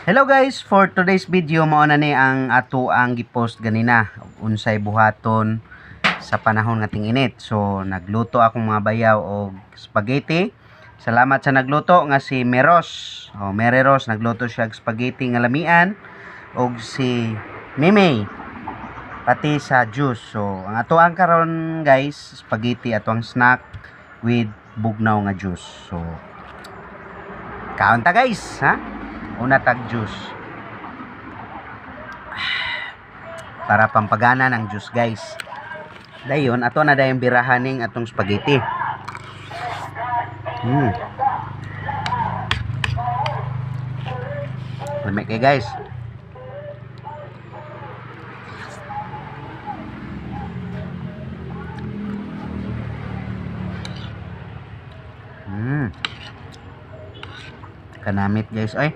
Hello guys, for today's video mao na ni ang ato ang gipost ganina unsay buhaton sa panahon nga ting-init. So nagluto akong mga bayaw og spaghetti. Salamat sa nagluto nga si Meros. Mereros nagluto siya og spaghetti nga lamian og si Mimay pati sa juice. So ang ato ang karon guys, spaghetti ato ang snack with bugnaw nga juice. So kaon ta guys, ha? Una tag juice para pampagana ng juice guys. Dayon ato na dayong birahaning atong spaghetti. Lamig kay guys. Kanamit guys ay.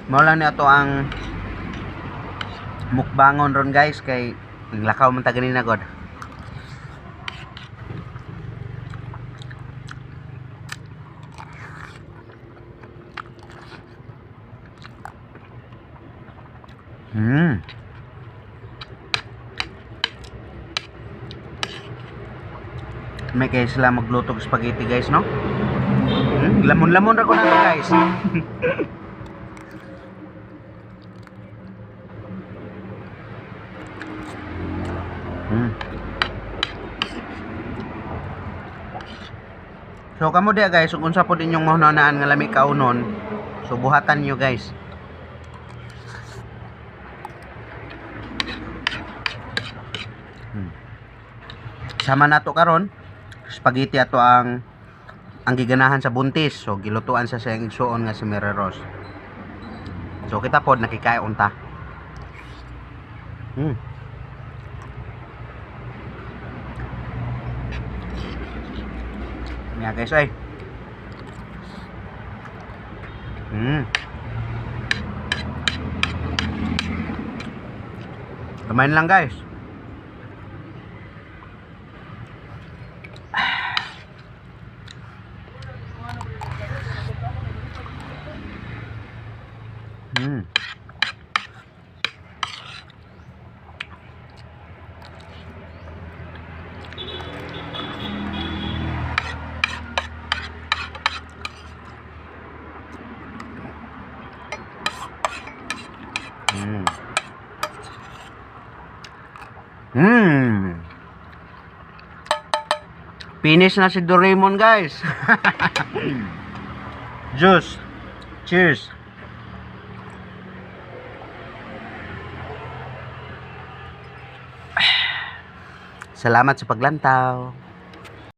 Mao lang ni ato ang mukbangon ron guys kay naglakaw man ta ganina god. May kay sila magluto og spaghetti guys, no? Lamon-lamon ra ko na to guys. So kamo dia guys, kung unsa pod inyong mahunanaan nga lami kaunon, so buhatan niyo guys. Sama nato karon spaghetti ato ang giganahan sa buntis. So gilutuan sa siyang igsuon nga si Mereros. So kita pod nakikaon ta. Yan guys ay. Kamain lang guys. Finish na si Doraemon guys. Juice. Cheers. Salamat sa paglantaw.